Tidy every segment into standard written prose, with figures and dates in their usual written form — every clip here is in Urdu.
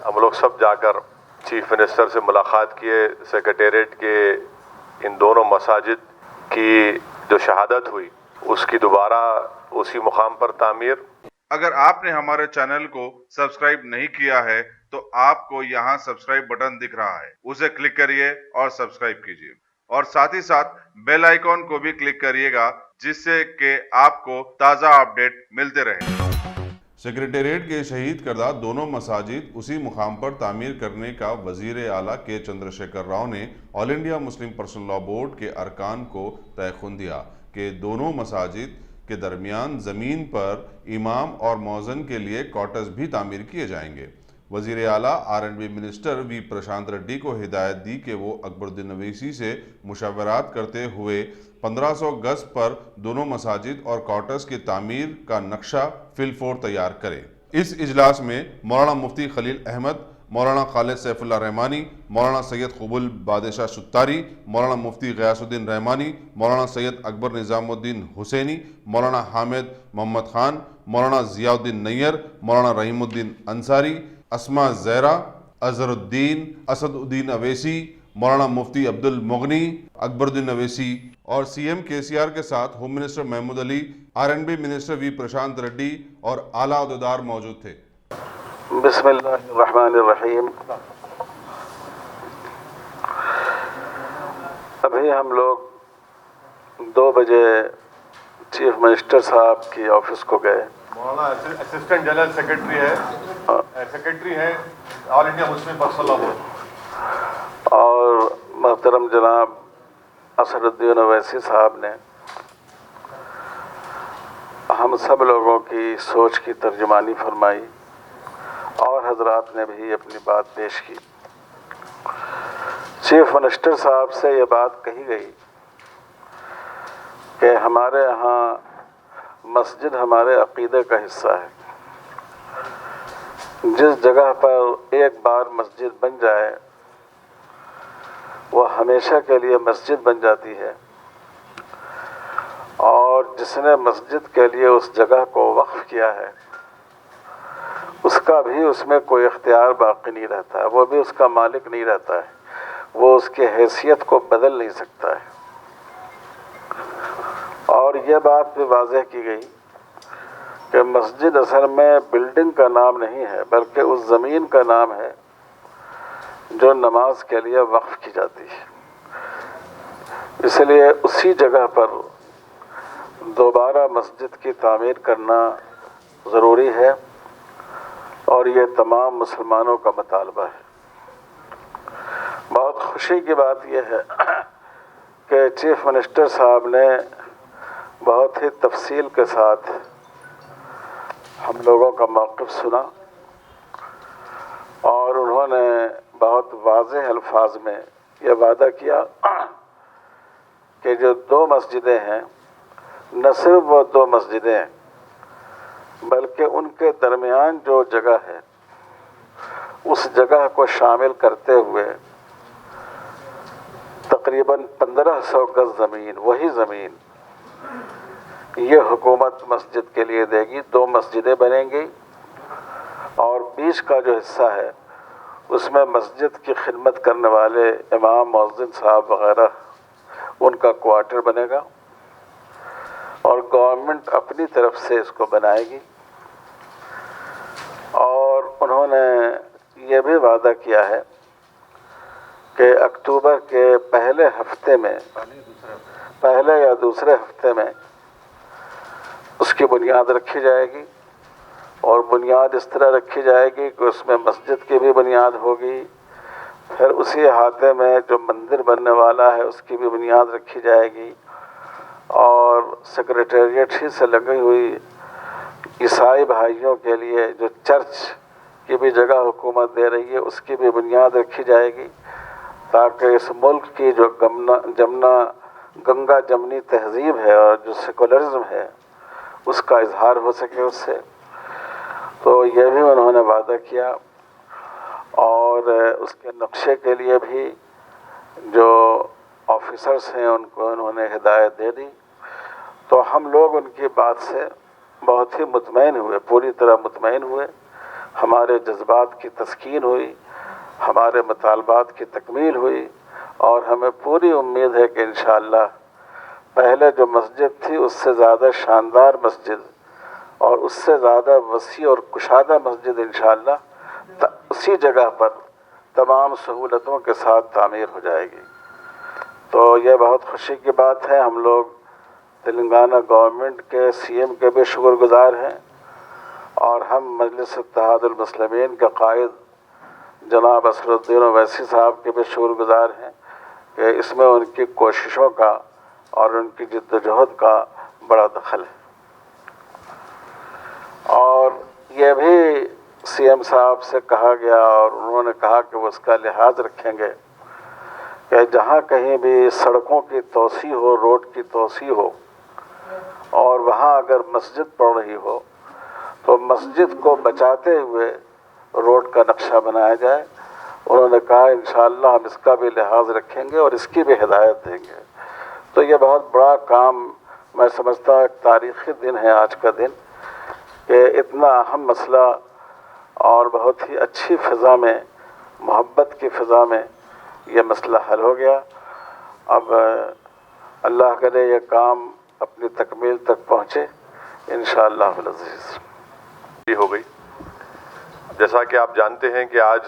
ہم لوگ سب جا کر چیف منسٹر سے ملاقات کیے. سیکریٹریٹ کے ان دونوں مساجد کی جو شہادت ہوئی اس کی دوبارہ اسی مقام پر تعمیر. اگر آپ نے ہمارے چینل کو سبسکرائب نہیں کیا ہے تو آپ کو یہاں سبسکرائب بٹن دکھ رہا ہے, اسے کلک کریے اور سبسکرائب کیجیے, اور ساتھ ہی ساتھ بیل آئیکن کو بھی کلک کریے گا جس سے کہ آپ کو تازہ اپڈیٹ ملتے رہیں. سیکریٹریٹ کے شہید کردہ دونوں مساجد اسی مقام پر تعمیر کرنے کا وزیر اعلیٰ کے چندرشیکھر راؤ نے All India Muslim Personal Law Board کے ارکان کو تیقن دیا کہ دونوں مساجد کے درمیان زمین پر امام اور مؤذن کے لیے کوارٹرز بھی تعمیر کیے جائیں گے. وزیر اعلیٰ R&B منسٹر وی پرشانت ریڈی کو ہدایت دی کہ وہ اکبر الدین اویسی سے مشاورات کرتے ہوئے 1500 گز پر دونوں مساجد اور کوارٹرز کی تعمیر کا نقشہ فی الفور تیار کرے. اس اجلاس میں مولانا مفتی خلیل احمد, مولانا خالد سیف اللہ رحمانی, مولانا سید قبول بادشاہ ستاری, مولانا مفتی غیاث الدین رحمانی, مولانا سید اکبر نظام الدین حسینی, مولانا حامد محمد خان, مولانا ضیاء الدین نیر, مولانا رحیم الدین انصاری, اسما زہرا, اظہر الدین, اسد الدین اویسی, مولانا مفتی عبد المغنی, اکبر الدین اویسی اور CM KCR کے ساتھ home minister Mahmood Ali, R&B minister وی پرشانت ریڈی اور اعلیٰ عہدیدار موجود تھے. بسم اللہ الرحمن الرحیم. ابھی ہم لوگ 2 بجے چیف منسٹر صاحب کی آفس کو گئے. مولانا اسسٹنٹ جنرل سیکرٹری ہے All India Muslim Personal Law Board, اور محترم جناب اسد الدین اویسی صاحب نے ہم سب لوگوں کی سوچ کی ترجمانی فرمائی اور حضرات نے بھی اپنی بات پیش کی. چیف منسٹر صاحب سے یہ بات کہی گئی کہ ہمارے ہاں مسجد ہمارے عقیدے کا حصہ ہے. جس جگہ پر ایک بار مسجد بن جائے وہ ہمیشہ کے لیے مسجد بن جاتی ہے, اور جس نے مسجد کے لیے اس جگہ کو وقف کیا ہے اس کا بھی اس میں کوئی اختیار باقی نہیں رہتا ہے, وہ بھی اس کا مالک نہیں رہتا ہے, وہ اس کی حیثیت کو بدل نہیں سکتا ہے. اور یہ بات بھی واضح کی گئی کہ مسجد اصل میں بلڈنگ کا نام نہیں ہے بلکہ اس زمین کا نام ہے جو نماز کے لیے وقف کی جاتی ہے. اس لیے اسی جگہ پر دوبارہ مسجد کی تعمیر کرنا ضروری ہے, اور یہ تمام مسلمانوں کا مطالبہ ہے. بہت خوشی کی بات یہ ہے کہ چیف منسٹر صاحب نے بہت ہی تفصیل کے ساتھ ہم لوگوں کا موقف سنا, اور انہوں نے بہت واضح الفاظ میں یہ وعدہ کیا کہ جو 2 مسجدیں ہیں, نہ صرف وہ 2 مسجدیں ہیں بلکہ ان کے درمیان جو جگہ ہے اس جگہ کو شامل کرتے ہوئے تقریباً 1500 گز زمین, وہی زمین یہ حکومت مسجد کے لیے دے گی. 2 مسجدیں بنیں گی اور بیچ کا جو حصہ ہے اس میں مسجد کی خدمت کرنے والے امام, مؤذن صاحب وغیرہ ان کا کوارٹر بنے گا, اور گورنمنٹ اپنی طرف سے اس کو بنائے گی. اور انہوں نے یہ بھی وعدہ کیا ہے کہ اکتوبر کے پہلے یا دوسرے ہفتے میں اس کی بنیاد رکھی جائے گی, اور بنیاد اس طرح رکھی جائے گی کہ اس میں مسجد کی بھی بنیاد ہوگی, پھر اسی احاطے میں جو مندر بننے والا ہے اس کی بھی بنیاد رکھی جائے گی, اور سیکریٹریٹ ہی سے لگی ہوئی عیسائی بھائیوں کے لیے جو چرچ کی بھی جگہ حکومت دے رہی ہے اس کی بھی بنیاد رکھی جائے گی, تاکہ اس ملک کی جو گنگا جمنی تہذیب ہے اور جو سیکولرزم ہے اس کا اظہار ہو سکے اس سے. تو یہ بھی انہوں نے وعدہ کیا, اور اس کے نقشے کے لیے بھی جو آفیسرس ہیں ان کو انہوں نے ہدایت دے دی. تو ہم لوگ ان کی بات سے بہت ہی مطمئن ہوئے, پوری طرح مطمئن ہوئے. ہمارے جذبات کی تسکین ہوئی، ہمارے مطالبات کی تکمیل ہوئی، اور ہمیں پوری امید ہے کہ انشاءاللہ پہلے جو مسجد تھی اس سے زیادہ شاندار مسجد اور اس سے زیادہ وسیع اور کشادہ مسجد انشاءاللہ اسی جگہ پر تمام سہولتوں کے ساتھ تعمیر ہو جائے گی۔ تو یہ بہت خوشی کی بات ہے۔ ہم لوگ تلنگانہ گورنمنٹ کے سی ایم کے بھی شکر گزار ہیں، اور ہم مجلس اتحاد المسلمین کے قائد جناب اسدالدین اویسی صاحب کے بھی شکر گزار ہیں کہ اس میں ان کی کوششوں کا اور ان کی جد و جہد کا بڑا دخل ہے۔ اور یہ بھی سی ایم صاحب سے کہا گیا اور انہوں نے کہا کہ وہ اس کا لحاظ رکھیں گے کہ جہاں کہیں بھی سڑکوں کی توسیع ہو، روڈ کی توسیع ہو، اور وہاں اگر مسجد پڑ رہی ہو تو مسجد کو بچاتے ہوئے روڈ کا نقشہ بنایا جائے۔ انہوں نے کہا انشاءاللہ ہم اس کا بھی لحاظ رکھیں گے اور اس کی بھی ہدایت دیں گے۔ تو یہ بہت بڑا کام میں سمجھتا ہوں، ایک تاریخی دن ہے آج کا دن کہ اتنا اہم مسئلہ اور بہت ہی اچھی فضا میں، محبت کی فضا میں یہ مسئلہ حل ہو گیا۔ اب اللہ کرے یہ کام اپنی تکمیل تک پہنچے انشاءاللہ العزیز۔ ہو گئی۔ جیسا کہ آپ جانتے ہیں کہ آج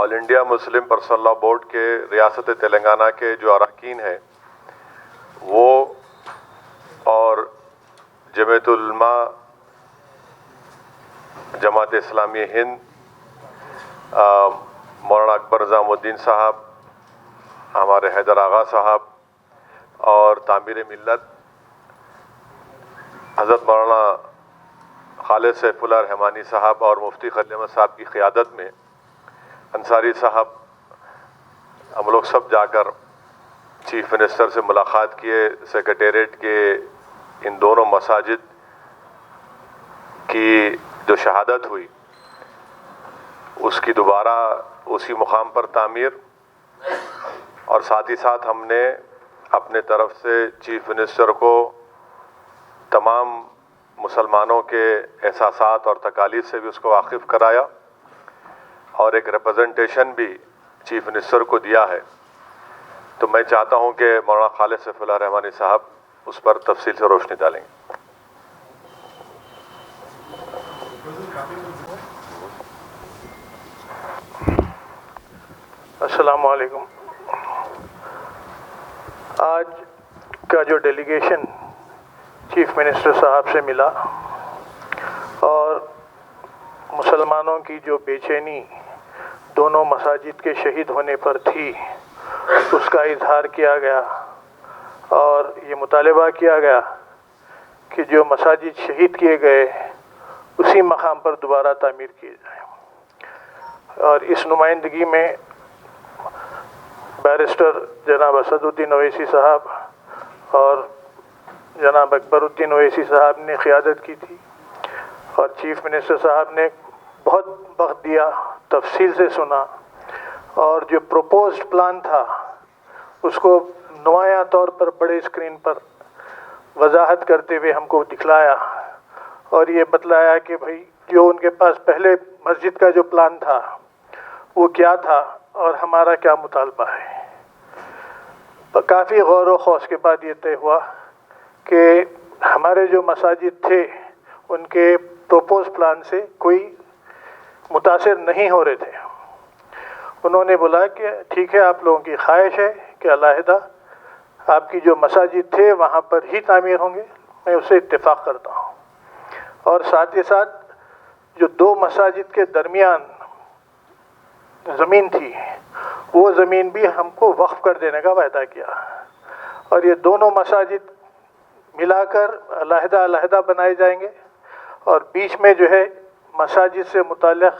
All India Muslim Personal Law Board کے ریاست تلنگانہ کے جو اراکین ہیں وہ اور جمعیت العلماء جماعت اسلامی ہند، مولانا اکبر نظام الدین صاحب، ہمارے حیدر آغا صاحب اور تعمیر ملت حضرت مولانا خالد سیف اللہ رحمانی صاحب اور مفتی خلیل احمد صاحب کی قیادت میں انصاری صاحب، ہم لوگ سب جا کر چیف منسٹر سے ملاقات کیے۔ سیکریٹریٹ کے ان دونوں مساجد کی جو شہادت ہوئی اس کی دوبارہ اسی مقام پر تعمیر، اور ساتھ ہی ساتھ ہم نے اپنے طرف سے چیف منسٹر کو تمام مسلمانوں کے احساسات اور تکالیف سے بھی اس کو واقف کرایا، اور ایک ریپرزنٹیشن بھی چیف منسٹر کو دیا ہے۔ تو میں چاہتا ہوں کہ مولانا خالد سیف اللہ رحمانی صاحب اس پر تفصیل سے روشنی ڈالیں گے۔ السلام علیکم۔ آج کا جو ڈیلیگیشن چیف منسٹر صاحب سے ملا اور مسلمانوں کی جو بے چینی دونوں مساجد کے شہید ہونے پر تھی اس کا اظہار کیا گیا، اور یہ مطالبہ کیا گیا کہ جو مساجد شہید کیے گئے اسی مقام پر دوبارہ تعمیر کیے جائیں۔ اور اس نمائندگی میں بیرسٹر جناب اسدالدین اویسی صاحب اور جناب اکبر الدین اویسی صاحب نے قیادت کی تھی، اور چیف منسٹر صاحب نے بہت وقت دیا، تفصیل سے سنا، اور جو پروپوزڈ پلان تھا اس کو نمایاں طور پر بڑے اسکرین پر وضاحت کرتے ہوئے ہم کو دکھلایا، اور یہ بتلایا کہ بھئی جو ان کے پاس پہلے مسجد کا جو پلان تھا وہ کیا تھا اور ہمارا کیا مطالبہ ہے۔ کافی غور و خوض کے بعد یہ طے ہوا کہ ہمارے جو مساجد تھے ان کے پروپوز پلان سے کوئی متاثر نہیں ہو رہے تھے۔ انہوں نے بولا کہ ٹھیک ہے، آپ لوگوں کی خواہش ہے کہ علیحدہ آپ کی جو مساجد تھے وہاں پر ہی تعمیر ہوں گے، میں اسے اتفاق کرتا ہوں، اور ساتھ ہی ساتھ جو دو مساجد کے درمیان زمین تھی وہ زمین بھی ہم کو وقف کر دینے کا وعدہ کیا، اور یہ دونوں مساجد ملا کر علیحدہ علیحدہ بنائے جائیں گے، اور بیچ میں جو ہے مساجد سے متعلق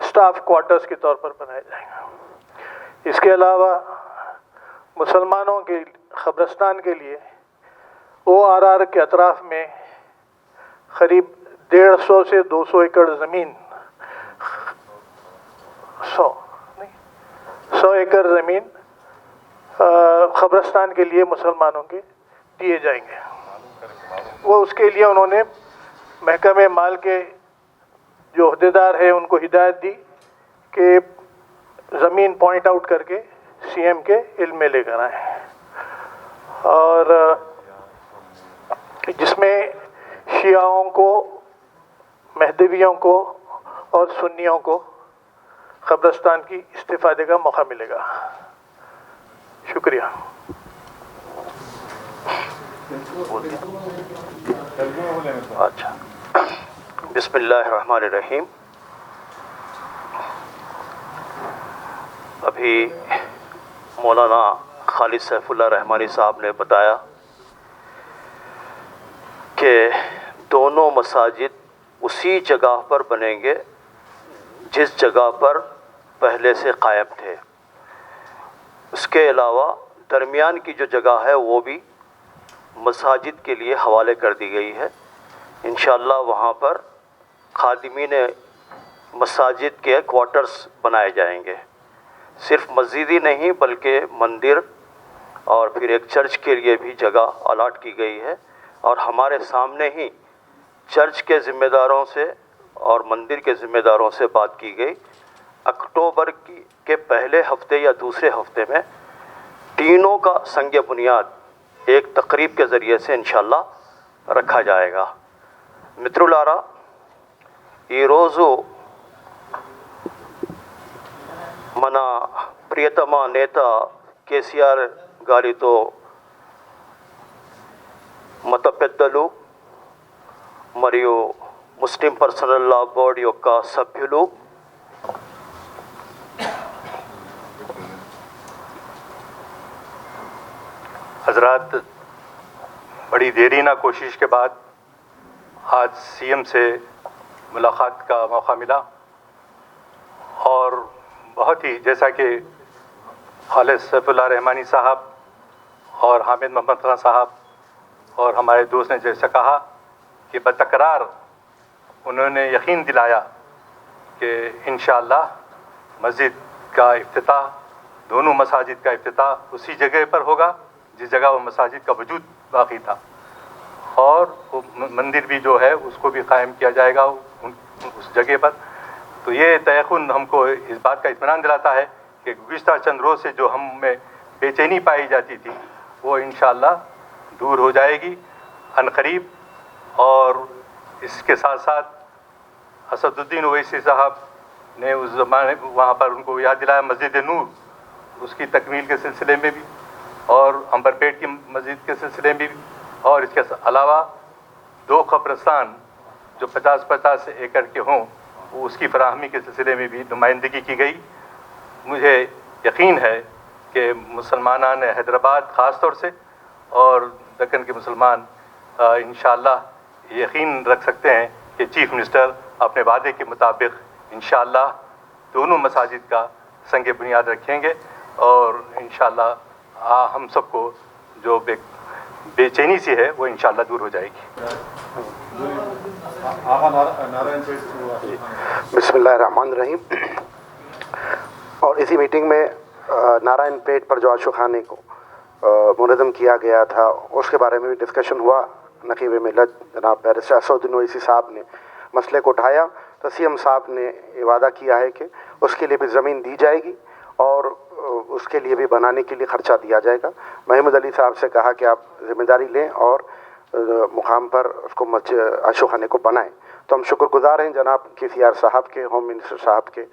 اسٹاف کوارٹرز کے طور پر بنائے جائیں گے۔ اس کے علاوہ مسلمانوں کے قبرستان کے لیے ORR کے اطراف میں قریب 150 سے 200 ایکڑ زمین، 100 ایکڑ زمین قبرستان کے لیے مسلمانوں کے دیے جائیں گے۔ وہ اس کے لیے انہوں نے محکمہ مال کے جو عہدیدار ہے ان کو ہدایت دی کہ زمین پوائنٹ آؤٹ کر کے سی ایم کے علم میں لے کر آئیں، اور جس میں شیعوں کو، مہدویوں کو اور سنیوں کو قبرستان کی استفادے کا موقع ملے گا۔ شکریہ۔ اچھا، بسم اللہ الرحمن الرحیم۔ ابھی مولانا خالد سیف اللہ رحمانی صاحب نے بتایا کہ دونوں مساجد اسی جگہ پر بنیں گے جس جگہ پر پہلے سے قائم تھے۔ اس کے علاوہ درمیان کی جو جگہ ہے وہ بھی مساجد کے لیے حوالے کر دی گئی ہے۔ انشاءاللہ وہاں پر خادمین مساجد کے کوارٹرز بنائے جائیں گے۔ صرف مسجد ہی نہیں بلکہ مندر اور پھر ایک چرچ کے لیے بھی جگہ الاٹ کی گئی ہے، اور ہمارے سامنے ہی چرچ کے ذمہ داروں سے اور مندر کے ذمہ داروں سے بات کی گئی۔ اکتوبر کے پہلے ہفتے یا دوسرے ہفتے میں تینوں کا سنگ بنیاد ایک تقریب کے ذریعے سے انشاءاللہ رکھا جائے گا۔ మిత్రులారా، ఈరోజు మన ప్రియతమ నేత కేసీఆర్ గారితో మత పెద్దలు మరియు ముస్లిం పర్సనల్ లా బోర్డు యొక్క సభ్యులు, حضرات، بڑی دیرینہ کوشش کے بعد آج سی ایم سے ملاقات کا موقع ملا، اور بہت ہی جیسا کہ خالد سیف اللہ رحمانی صاحب اور حامد محمد خان صاحب اور ہمارے دوست نے جیسا کہا کہ بتکرار انہوں نے یقین دلایا کہ انشاءاللہ مسجد کا افتتاح، دونوں مساجد کا افتتاح اسی جگہ پر ہوگا جس جگہ وہ مساجد کا وجود باقی تھا، اور وہ مندر بھی جو ہے اس کو بھی قائم کیا جائے گا اس جگہ پر۔ تو یہ تیقن ہم کو اس بات کا اطمینان دلاتا ہے کہ گزشتہ چند روز سے جو ہم میں بے چینی پائی جاتی تھی وہ انشاءاللہ دور ہو جائے گی عنقریب۔ اور اس کے ساتھ ساتھ اسد الدین اویسی صاحب نے اس زمانے وہاں پر ان کو یاد دلایا مسجد نور، اس کی تکمیل کے سلسلے میں بھی، اور امبرپیٹ کی مسجد کے سلسلے میں بھی، اور اس کے علاوہ 2 قبرستان جو 50-50 ایکڑ کے ہوں اس کی فراہمی کے سلسلے میں بھی نمائندگی کی گئی۔ مجھے یقین ہے کہ مسلمانان حیدرآباد خاص طور سے اور دکن کے مسلمان انشاءاللہ یقین رکھ سکتے ہیں کہ چیف منسٹر اپنے وعدے کے مطابق انشاءاللہ دونوں مساجد کا سنگ بنیاد رکھیں گے، اور انشاءاللہ ہم سب کو جو بے چینی سی ہے وہ انشاءاللہ دور ہو جائے گی۔ بسم اللہ الرحمن الرحیم۔ اور اسی میٹنگ میں نارائن پیٹ پر جو عاشقانے کو منظم کیا گیا تھا اس کے بارے میں بھی ڈسکشن ہوا۔ نقیب ملت جناب بیرسٹر اسد الدین اویسی صاحب نے مسئلے کو اٹھایا تو سی ایم صاحب نے یہ وعدہ کیا ہے کہ اس کے لیے بھی زمین دی جائے گی اور اس کے لیے بھی بنانے کے لیے خرچہ دیا جائے گا۔ محمود علی صاحب سے کہا کہ آپ ذمہ داری لیں اور مقام پر اس کو عاشقانے کو بنائیں۔ تو ہم شکر گزار ہیں جناب KCR صاحب کے، ہوم منسٹر صاحب کے،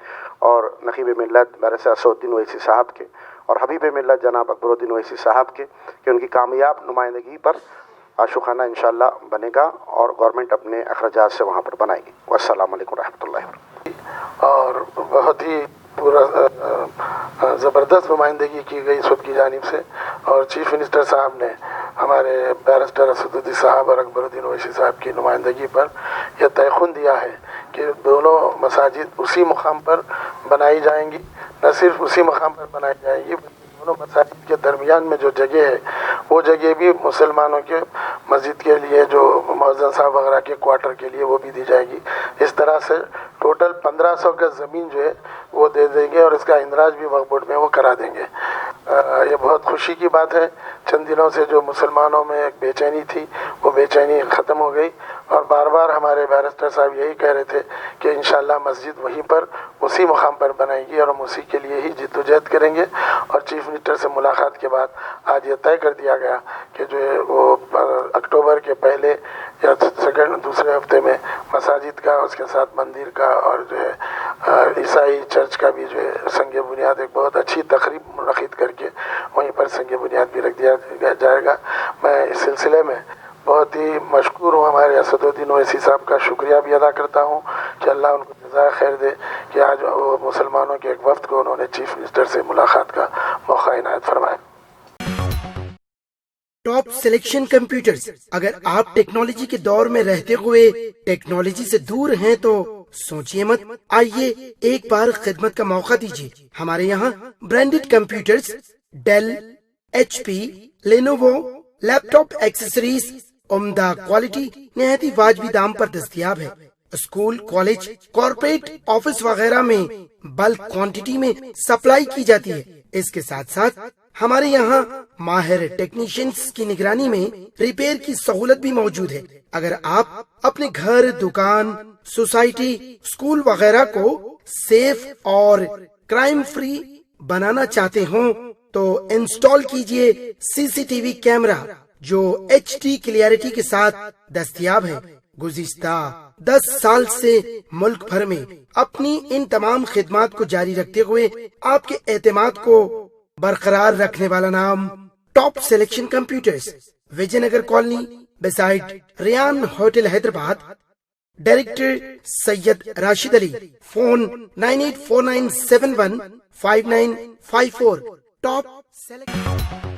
اور نقیب ملت بیرسٹر اسد الدین اویسی صاحب کے، اور حبیب ملت جناب اکبر الدین اویسی صاحب کے، کہ ان کی کامیاب نمائندگی پر عاشقانہ انشاءاللہ بنے گا اور گورنمنٹ اپنے اخراجات سے وہاں پر بنائے گی۔ والسلام علیکم ورحمۃ اللہ وبرکاتہ۔ اور بہت ہی پورا زبردست نمائندگی کی گئی سب کی جانب سے، اور چیف منسٹر صاحب نے ہمارے بیرسٹر اسد الدین صاحب اور اکبر الدین اویسی صاحب کی نمائندگی پر یہ تیقن دیا ہے کہ دونوں مساجد اسی مقام پر بنائی جائیں گی، نہ صرف اسی مقام پر بنائی جائیں گی بلکہ دونوں مساجد کے درمیان میں جو جگہ ہے وہ جگہ بھی مسلمانوں کے مسجد کے لیے، جو مؤذن صاحب وغیرہ کے کوارٹر کے لیے، وہ بھی دی جائے گی۔ اس طرح سے ٹوٹل 1500 گز زمین جو ہے وہ دے دیں گے، اور اس کا اندراج بھی وقف بورڈ میں وہ کرا دیں گے۔ یہ بہت خوشی کی بات ہے۔ چند دنوں سے جو مسلمانوں میں ایک بے چینی تھی وہ بے چینی ختم ہو گئی، اور بار بار ہمارے بیرسٹر صاحب یہی کہہ رہے تھے کہ انشاءاللہ مسجد وہیں پر اسی مقام پر بنائیں گی اور ہم اسی کے لیے ہی جد و جہد کریں گے. اور چیف منسٹر سے ملاقات کے بعد آج یہ طے کر دیا گیا کہ جو ہے وہ اکتوبر کے پہلے یا دوسرے ہفتے میں مساجد کا، اس کے ساتھ مندر کا اور جو ہے عیسائی چرچ کا بھی جو ہے سنگ بنیاد ایک بہت اچھی تقریب منعقد کر کے وہیں پر سنگ بنیاد بھی رکھ دیا جائے گا. میں اس سلسلے میں بہت ہی مشکور ہوں ہمارے اسد الدین اویسی صاحب کا شکریہ بھی ادا کرتا ہوں کہ اللہ ان کو جزائے خیر دے کہ آج وہ مسلمانوں کے ایک وفد کو انہوں نے چیف منسٹر سے ملاقات کا موقع عنایت فرمایا. Top selection computers. اگر آپ ٹیکنالوجی کے دور میں رہتے ہوئے ٹیکنالوجی سے دور ہیں تو سوچئے مت، آئیے ایک بار خدمت کا موقع دیجیے. ہمارے یہاں branded computers, Dell, H P, Lenovo, laptop accessories عمدہ کوالٹی نہایت ہی واجبی دام پر دستیاب ہے. اسکول، کالج، کارپوریٹ آفس وغیرہ میں بلک کوانٹٹی میں سپلائی کی جاتی ہے. اس کے ساتھ ساتھ ہمارے یہاں ماہر ٹیکنیشینز کی نگرانی میں ریپیئر کی سہولت بھی موجود ہے. اگر آپ اپنے گھر، دکان، سوسائٹی، اسکول وغیرہ کو سیف اور کرائم فری بنانا چاہتے ہوں تو انسٹال کیجئے سی سی ٹی وی کیمرہ جو ایچ ڈی کلیئرٹی کے ساتھ دستیاب ہے. گزشتہ 10 سال سے ملک بھر میں اپنی ان تمام خدمات کو جاری رکھتے ہوئے آپ کے اعتماد کو برقرار رکھنے والا نام top selection computers, Vijay Nagar colony beside Ryan hotel Hyderabad. Director Syed Rashid Ali. Phone 9849715954. Top selection